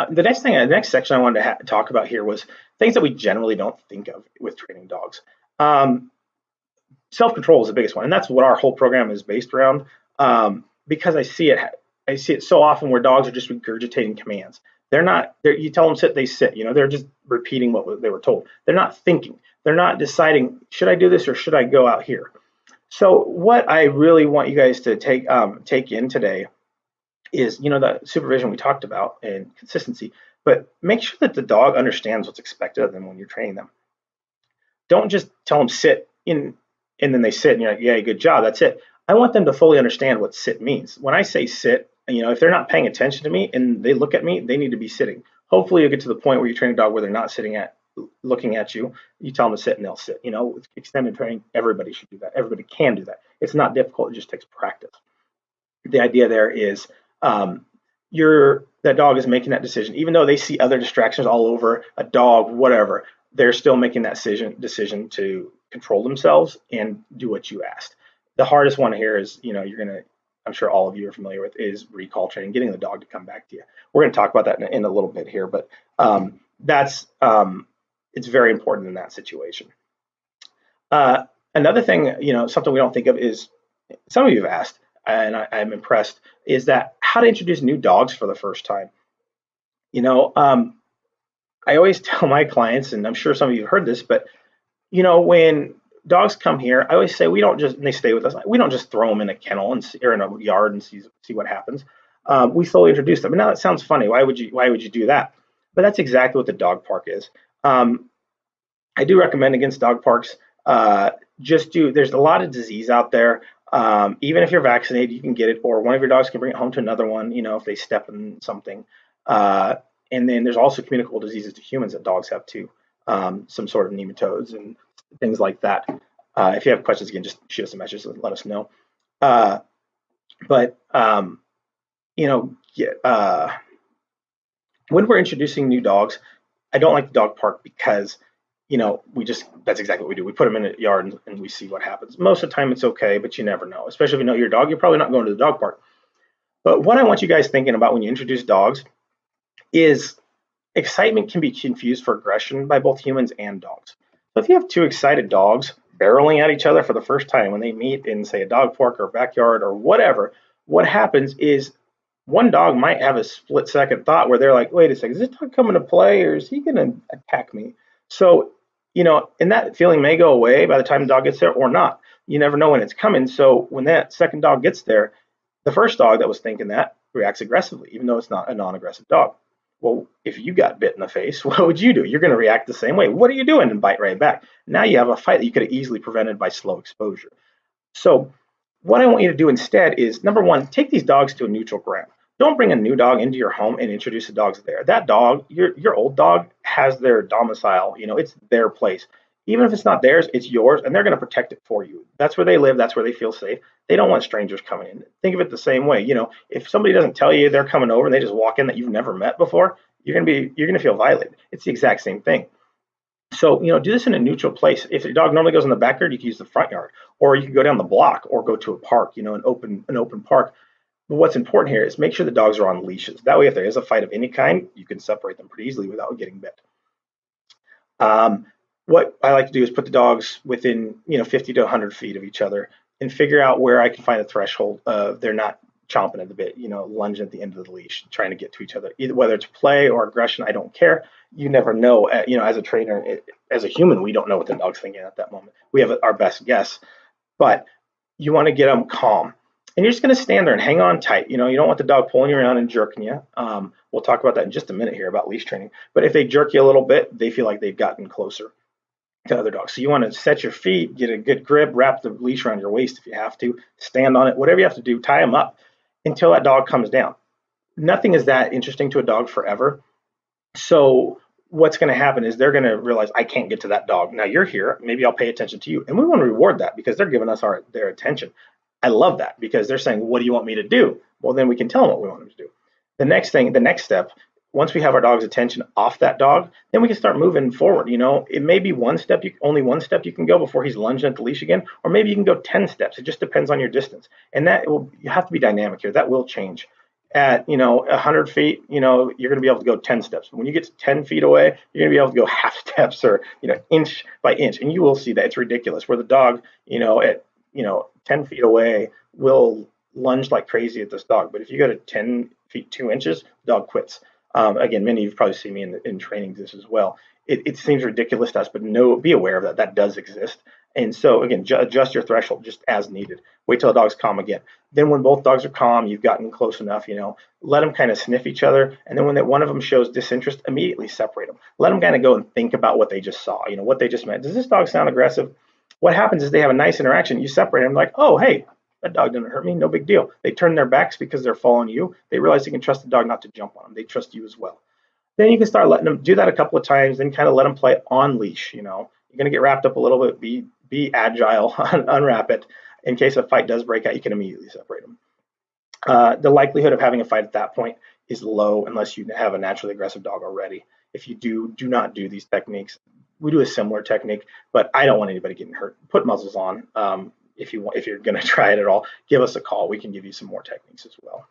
The next section I wanted to talk about here was things that we generally don't think of with training dogs. Um, Self-control is the biggest one, and that's what our whole program is based around. Because I see it so often where dogs are just regurgitating commands. They're not. You tell them sit, they sit. They're just repeating what they were told. They're not thinking. They're not deciding, should I do this or should I go out here? So what I really want you guys to take in today is, the supervision we talked about and consistency, but make sure that the dog understands what's expected of them when you're training them. Don't just tell them sit in, and then they sit and you're like, yeah, good job, that's it. I want them to fully understand what sit means. When I say sit, if they're not paying attention to me and they look at me, they need to be sitting. Hopefully you'll get to the point where you train a dog where they're not looking at you. You tell them to sit and they'll sit. With extended training, everybody should do that. Everybody can do that. It's not difficult. It just takes practice. The idea there is that dog is making that decision, even though they see other distractions all over, a dog, whatever. They're still making that decision to control themselves and do what you asked. The hardest one here is, I'm sure all of you are familiar with, is recall training, getting the dog to come back to you. We're going to talk about that in a little bit here, but it's very important in that situation. Another thing, something we don't think of is, some of you have asked, and I'm impressed, is that how to introduce new dogs for the first time. I always tell my clients, and I'm sure some of you have heard this, but when dogs come here, I always say and they stay with us, we don't just throw them in a kennel or in a yard and see what happens. We slowly introduce them. And now that sounds funny. Why would you do that? But that's exactly what the dog park is. I do recommend against dog parks. There's a lot of disease out there. Even if you're vaccinated, you can get it, or one of your dogs can bring it home to another one, if they step in something. And then there's also communicable diseases to humans that dogs have too, some sort of nematodes and things like that. If you have questions, again, just shoot us a message and let us know. When we're introducing new dogs, I don't like the dog park because, that's exactly what we do. We put them in a yard and we see what happens. Most of the time it's okay, but you never know. Especially if you know your dog, you're probably not going to the dog park. But what I want you guys thinking about when you introduce dogs is excitement can be confused for aggression by both humans and dogs. So if you have two excited dogs barreling at each other for the first time when they meet in, say, a dog park or a backyard or whatever, what happens is one dog might have a split-second thought where they're like, wait a second, is this dog coming to play or is he going to attack me? So, and that feeling may go away by the time the dog gets there or not. You never know when it's coming. So when that second dog gets there, the first dog that was thinking that reacts aggressively, even though it's not a non-aggressive dog. Well, if you got bit in the face, what would you do? You're going to react the same way. What are you doing? And bite right back. Now you have a fight that you could have easily prevented by slow exposure. So what I want you to do instead is, number one, take these dogs to a neutral ground. Don't bring a new dog into your home and introduce the dogs there. That dog, your old dog, has their domicile. It's their place. Even if it's not theirs, it's yours, and they're going to protect it for you. That's where they live. That's where they feel safe. They don't want strangers coming in. Think of it the same way. If somebody doesn't tell you they're coming over and they just walk in that you've never met before, you're going to feel violated. It's the exact same thing. So, do this in a neutral place. If your dog normally goes in the backyard, you can use the front yard, or you can go down the block or go to a park, an open park. But what's important here is make sure the dogs are on leashes. That way, if there is a fight of any kind, you can separate them pretty easily without getting bit. What I like to do is put the dogs within 50 to 100 feet of each other and figure out where I can find a threshold of they're not chomping at the bit, lunging at the end of the leash, trying to get to each other. Either whether it's play or aggression, I don't care. You never know. As a trainer, as a human, we don't know what the dog's thinking at that moment. We have our best guess, but you want to get them calm. And you're just going to stand there and hang on tight. You don't want the dog pulling you around and jerking you. We'll talk about that in just a minute here about leash training. But if they jerk you a little bit, they feel like they've gotten closer to other dogs. So you want to set your feet, get a good grip, wrap the leash around your waist if you have to, stand on it, whatever you have to do, tie them up until that dog comes down. Nothing is that interesting to a dog forever. So what's going to happen is they're going to realize, I can't get to that dog. Now you're here. Maybe I'll pay attention to you. And we want to reward that because they're giving us their attention. I love that because they're saying, what do you want me to do? Well, then we can tell them what we want them to do. The next step, once we have our dog's attention off that dog, then we can start moving forward. It may be only one step you can go before he's lunging at the leash again, or maybe you can go 10 steps. It just depends on your distance. And you have to be dynamic here. That will change. at 100 feet, you're going to be able to go 10 steps. When you get to 10 feet away, you're going to be able to go half steps or inch by inch, and you will see that it's ridiculous. Where the dog, at 10 feet away, will lunge like crazy at this dog, but if you go to 10 feet 2 inches, the dog quits. Again, many of you've probably seen me in training this as well. It seems ridiculous to us, but no, be aware of that. That does exist. And so again, adjust your threshold just as needed. Wait till the dog's calm again. Then when both dogs are calm, you've gotten close enough, let them kind of sniff each other. And then when one of them shows disinterest, immediately separate them. Let them kind of go and think about what they just saw, what they just met. Does this dog sound aggressive? What happens is they have a nice interaction. You separate them like, oh, hey, that dog didn't hurt me. No big deal. They turn their backs because they're following you. They realize they can trust the dog not to jump on them. They trust you as well. Then you can start letting them do that a couple of times, then kind of let them play on leash. You're going to get wrapped up a little bit. Be agile, unwrap it. In case a fight does break out, you can immediately separate them. The likelihood of having a fight at that point is low unless you have a naturally aggressive dog already. If you do not do these techniques. We do a similar technique, but I don't want anybody getting hurt. Put muzzles on. If you're going to try it at all, give us a call. We can give you some more techniques as well.